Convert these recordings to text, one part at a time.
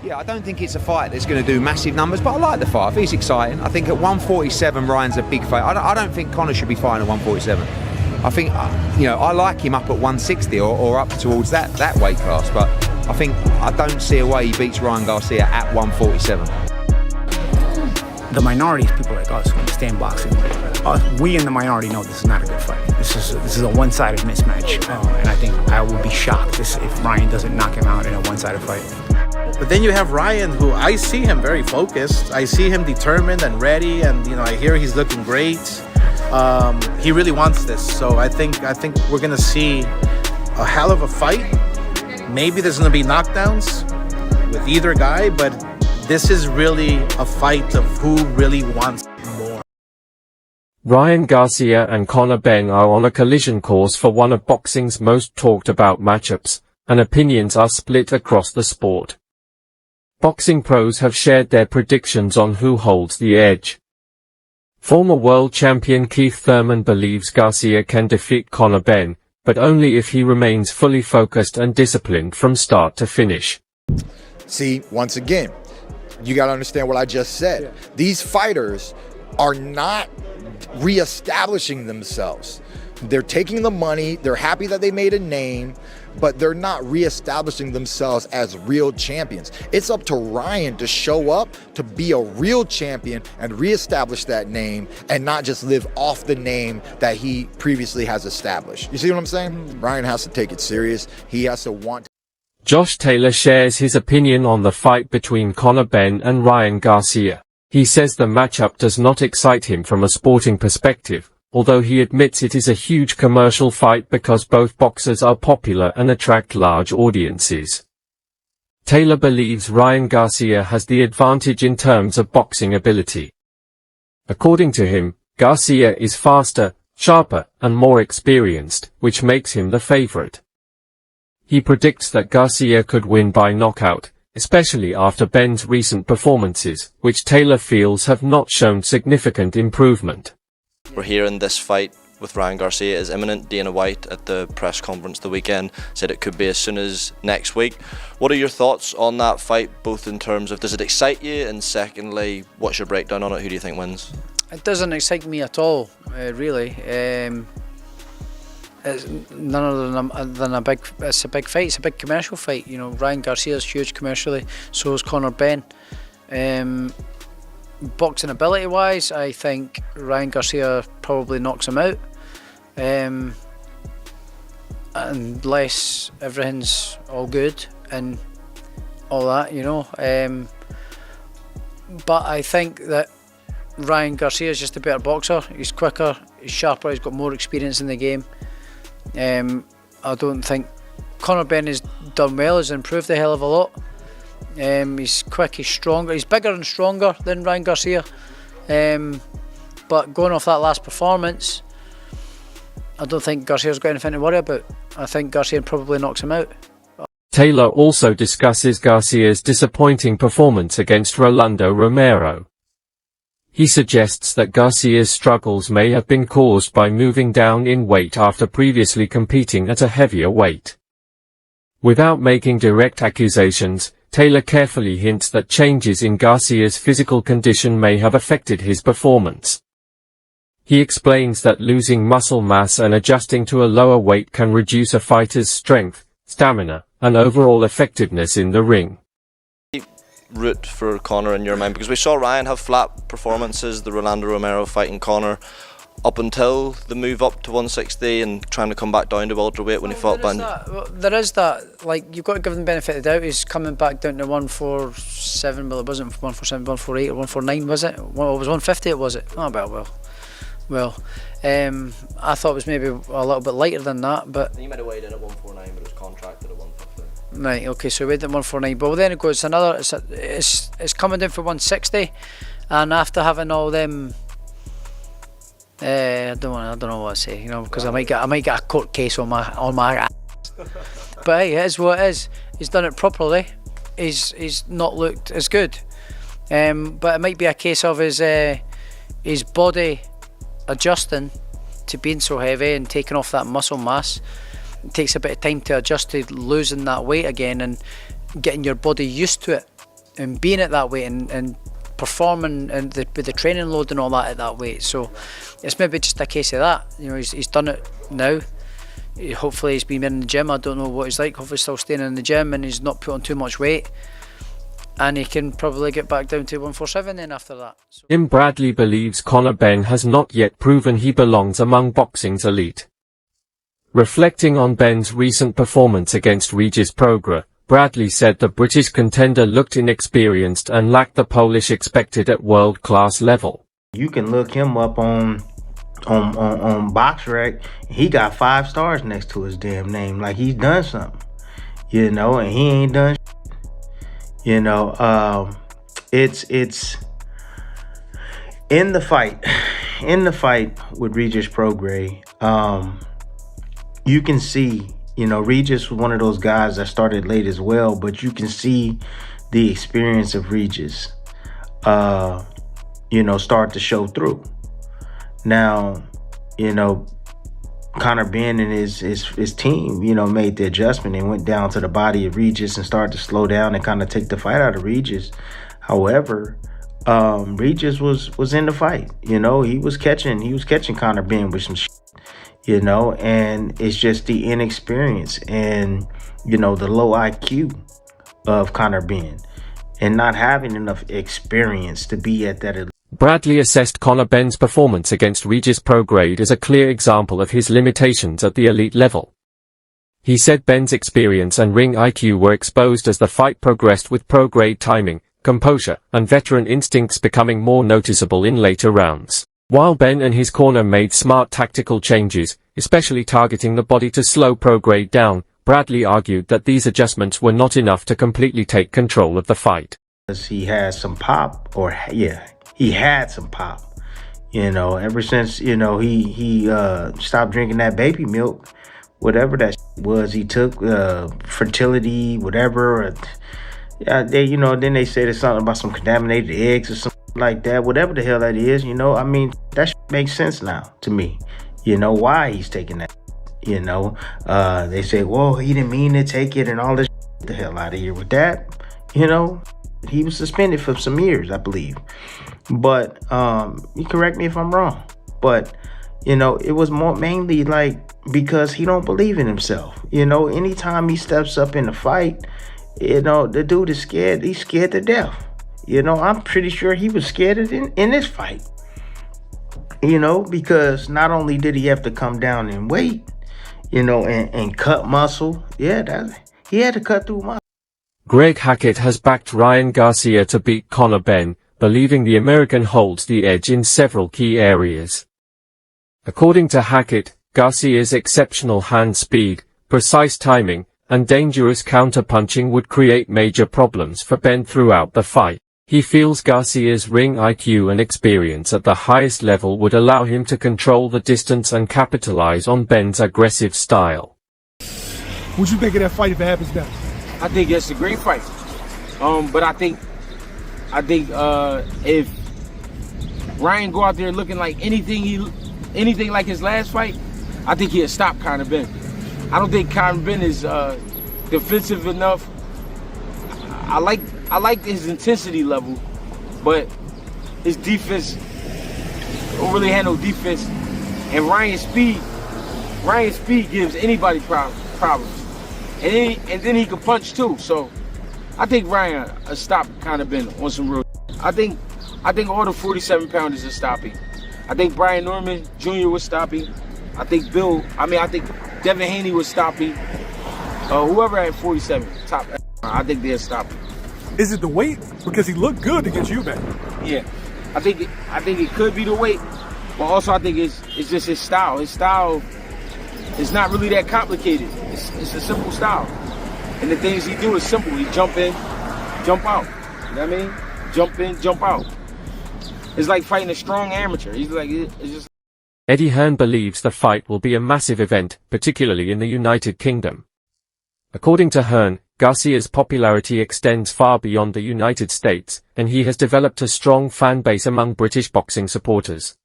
Yeah, I don't think it's a fight that's going to do massive numbers, but I like the fight. I think it's exciting. I think at 147, Ryan's a big fight. I don't think Conor should be fighting at 147. I think, I like him up at 160 or up towards that weight class, but I don't see a way he beats Ryan Garcia at 147. The minority is people like us who understand boxing. We in the minority know this is not a good fight. This is a one-sided mismatch, and I think I will be shocked if Ryan doesn't knock him out in a one-sided fight. But then you have Ryan, who I see him very focused. I see him determined and ready, and I hear he's looking great. He really wants this, so I think we're gonna see a hell of a fight. Maybe there's gonna be knockdowns with either guy, but this is really a fight of who really wants more. Ryan Garcia and Conor Benn are on a collision course for one of boxing's most talked about matchups, and opinions are split across the sport. Boxing pros have shared their predictions on who holds the edge. Former world champion Keith Thurman believes Garcia can defeat Conor Benn, but only if he remains fully focused and disciplined from start to finish. See, once again, you got to understand what I just said. Yeah. These fighters are not reestablishing themselves. They're taking the money, they're happy that they made a name, but they're not reestablishing themselves as real champions. It's up to Ryan to show up to be a real champion and reestablish that name and not just live off the name that he previously has established. You see what I'm saying? Ryan has to take it serious. He has to want to. Josh Taylor shares his opinion on the fight between Conor Benn and Ryan Garcia. He says the matchup does not excite him from a sporting perspective, although he admits it is a huge commercial fight because both boxers are popular and attract large audiences. Taylor believes Ryan Garcia has the advantage in terms of boxing ability. According to him, Garcia is faster, sharper, and more experienced, which makes him the favorite. He predicts that Garcia could win by knockout, especially after Benn's recent performances, which Taylor feels have not shown significant improvement. We're hearing this fight with Ryan Garcia is imminent. Dana White at the press conference the weekend said it could be as soon as next week. What are your thoughts on that fight, both in terms of does it excite you, and secondly, what's your breakdown on it? Who do you think wins? It doesn't excite me at all, really. It's none other than a big fight. It's a big commercial fight. Ryan Garcia's huge commercially, so is Conor Benn. Boxing ability wise, I think Ryan Garcia probably knocks him out, unless everything's all good and all that, but I think that Ryan Garcia is just a better boxer. He's quicker, he's sharper, he's got more experience in the game. I don't think Conor Benn has done well, has improved a hell of a lot. He's quick, he's stronger, he's bigger and stronger than Ryan Garcia. But going off that last performance, I don't think Garcia's got anything to worry about. I think Garcia probably knocks him out. Taylor also discusses Garcia's disappointing performance against Rolando Romero. He suggests that Garcia's struggles may have been caused by moving down in weight after previously competing at a heavier weight. Without making direct accusations, Taylor carefully hints that changes in Garcia's physical condition may have affected his performance. He explains that losing muscle mass and adjusting to a lower weight can reduce a fighter's strength, stamina, and overall effectiveness in the ring. Route for Conor in your mind, because we saw Ryan have flat performances, the Rolando Romero fighting Conor, up until the move up to 160 and trying to come back down to welterweight when he fought Benn. There is that, like, you've got to give him the benefit of the doubt. He's coming back down to 147, well, it wasn't 147, 148 or 149, was it? Well, it was 150, was it? Oh, well, I thought it was maybe a little bit lighter than that, but... He might have weighed in at 149, but it was contracted at 150. Right, okay, so we weighed at 149, but then it goes another, it's coming down for 160, and after having all them... I don't know what to say, because I might get a court case on my ass. But hey, it is what it is. He's done it properly. He's not looked as good. But it might be a case of his body adjusting to being so heavy and taking off that muscle mass. It takes a bit of time to adjust to losing that weight again and getting your body used to it. and being at that weight and performing and with the training load and all that at that weight. So it's maybe just a case of that. You know, he's done it now. Hopefully he's been in the gym. I don't know what he's like. Hopefully he's still staying in the gym and he's not put on too much weight. And he can probably get back down to 147 then after that. So. Jim Bradley believes Conor Benn has not yet proven he belongs among boxing's elite. Reflecting on Benn's recent performance against Regis Prograis, Bradley said the British contender looked inexperienced and lacked the polish expected at world-class level. You can look him up on BoxRec. He got 5 stars next to his damn name, like he's done something, you know, and he ain't done shit. You know, it's in the fight with Regis Prograis. You can see, you know, Regis was one of those guys that started late as well, but you can see the experience of Regis, you know, start to show through. Now, you know, Conor Benn and his team, you know, made the adjustment and went down to the body of Regis and started to slow down and kind of take the fight out of Regis. However, Regis was in the fight. You know, he was catching Conor Benn with some shit, you know, and it's just the inexperience and, you know, the low IQ of Conor Benn and not having enough experience to be at that. Bradley assessed Conor Benn's performance against Regis Prograis as a clear example of his limitations at the elite level. He said Benn's experience and ring IQ were exposed as the fight progressed, with Prograis timing, composure, and veteran instincts becoming more noticeable in later rounds. While Benn and his corner made smart tactical changes, especially targeting the body to slow Prograis down, Bradley argued that these adjustments were not enough to completely take control of the fight. He had some pop, he had some pop, you know, ever since, you know, he stopped drinking that baby milk, whatever that was. He took fertility, whatever. They, you know, then they say there's something about some contaminated eggs or something like that, whatever the hell that is, you know. I mean, that makes sense now to me, you know, why he's taking that, you know. They say, well, he didn't mean to take it and all this. Get the hell out of here with that, you know. He was suspended for some years, I believe. But you correct me if I'm wrong. But, you know, it was mainly like because he don't believe in himself. You know, anytime he steps up in a fight, you know, the dude is scared. He's scared to death. You know, I'm pretty sure he was scared in this fight. You know, because not only did he have to come down in weight, you know, and cut muscle. Yeah, he had to cut through muscle. Greg Hackett has backed Ryan Garcia to beat Conor Benn, believing the American holds the edge in several key areas. According to Hackett, Garcia's exceptional hand speed, precise timing, and dangerous counter-punching would create major problems for Benn throughout the fight. He feels Garcia's ring IQ and experience at the highest level would allow him to control the distance and capitalize on Benn's aggressive style. What you think of that fight if it happens now? I think it's a great fight. But I think if Ryan go out there looking like anything like his last fight, I think he'll stop Conor Benn. I don't think Conor Benn is defensive enough. I like his intensity level, but his defense don't really handle defense. And Ryan's speed gives anybody problems. And then he can punch too. So I think Ryan stopped Conor Benn on some real. I think all the 47-pounders are stopping. I think Brian Norman Jr. was stopping. I think Devin Haney was stopping. Whoever at 47, top, I think they're stopping. Is it the weight? Because he looked good against you, man. Yeah, I think it could be the weight, but also I think it's just his style. His style is not really that complicated. It's a simple style, and the things he do is simple. He jump in, jump out. You know what I mean? Jump in, jump out. It's like fighting a strong amateur. He's like, it's just. Eddie Hearn believes the fight will be a massive event, particularly in the United Kingdom. According to Hearn, Garcia's popularity extends far beyond the United States, and he has developed a strong fan base among British boxing supporters.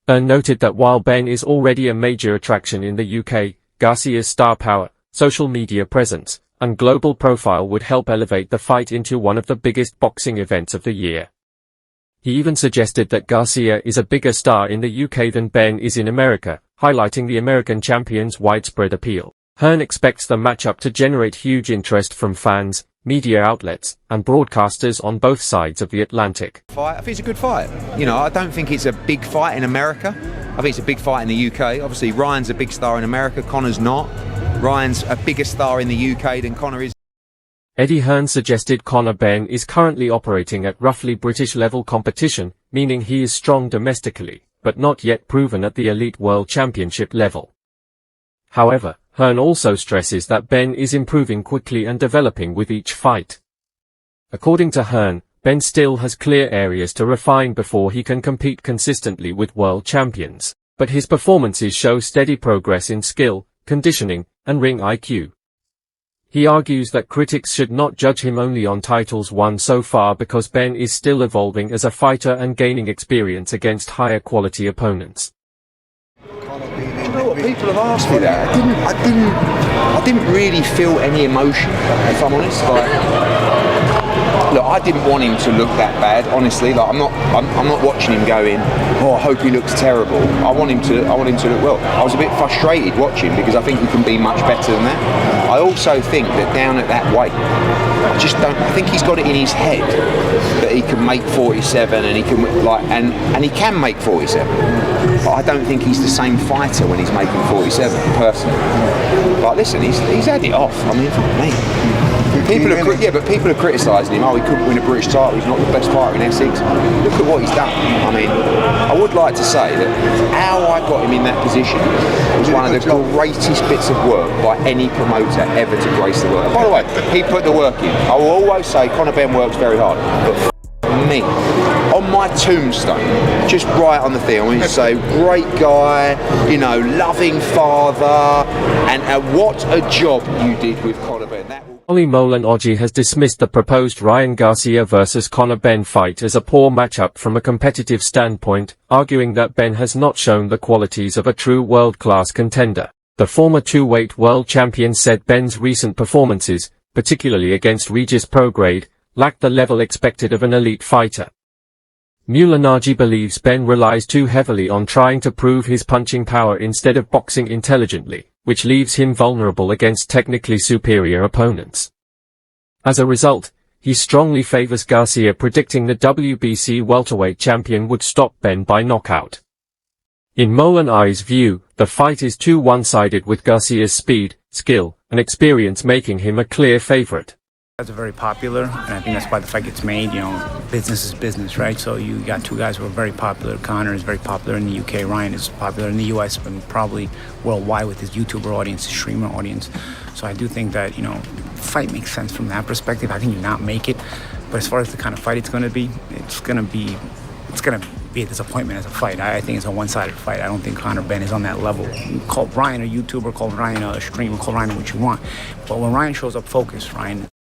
Hearn noted that while Benn is already a major attraction in the UK, Garcia's star power, social media presence, and global profile would help elevate the fight into one of the biggest boxing events of the year. He even suggested that Garcia is a bigger star in the UK than Benn is in America, highlighting the American champion's widespread appeal. Hearn expects the matchup to generate huge interest from fans, media outlets, and broadcasters on both sides of the Atlantic. I think it's a good fight. You know, I don't think it's a big fight in America. I think it's a big fight in the UK. Obviously, Ryan's a big star in America, Conor's not. Ryan's a bigger star in the UK than Conor is. Eddie Hearn suggested Conor Benn is currently operating at roughly British-level competition, meaning he is strong domestically, but not yet proven at the elite world championship level. However, Hearn also stresses that Benn is improving quickly and developing with each fight. According to Hearn, Benn still has clear areas to refine before he can compete consistently with world champions, but his performances show steady progress in skill, conditioning, and ring IQ. He argues that critics should not judge him only on titles won so far because Benn is still evolving as a fighter and gaining experience against higher quality opponents. Do you know what, people have asked me that. I didn't really feel any emotion, if I'm honest. Look, I didn't want him to look that bad, honestly. Like, I'm not watching him going, oh, I hope he looks terrible. I want him to look well. I was a bit frustrated watching because I think he can be much better than that. I also think that down at that weight, I think he's got it in his head that he can make 47 and he can and he can make 47. But I don't think he's the same fighter when he's making 47, personally. But listen, he's had it off. I mean, mate. People are criticising him. Oh, he couldn't win a British title. He's not the best fighter in Essex. Look at what he's done. I mean, I would like to say that how I got him in that position was one of the greatest bits of work by any promoter ever to grace the work. And by the way, he put the work in. I will always say Conor Benn works very hard, but me, on my tombstone, just write on the thing, I want to say, great guy, you know, loving father, and what a job you did with Conor Benn. Oli Molen-Oji has dismissed the proposed Ryan Garcia vs Conor Benn fight as a poor matchup from a competitive standpoint, arguing that Benn has not shown the qualities of a true world-class contender. The former two-weight world champion said Benn's recent performances, particularly against Regis Prograde, lacked the level expected of an elite fighter. Molen-Oji believes Benn relies too heavily on trying to prove his punching power instead of boxing intelligently, which leaves him vulnerable against technically superior opponents. As a result, he strongly favors Garcia, predicting the WBC welterweight champion would stop Benn by knockout. In Molen-Oji's view, the fight is too one-sided, with Garcia's speed, skill, and experience making him a clear favorite. Guys are very popular, and I think that's why the fight gets made. You know, business is business, right? So you got two guys who are very popular. Conor is very popular in the UK. Ryan is popular in the US, but probably worldwide with his YouTuber audience, his streamer audience. So I do think that, you know, the fight makes sense from that perspective. I think you not make it, but as far as the kind of fight it's going to be a disappointment as a fight. I think it's a one-sided fight. I don't think Conor Benn is on that level. Call Ryan a YouTuber, call Ryan a streamer, call Ryan what you want. But when Ryan shows up focused, Ryan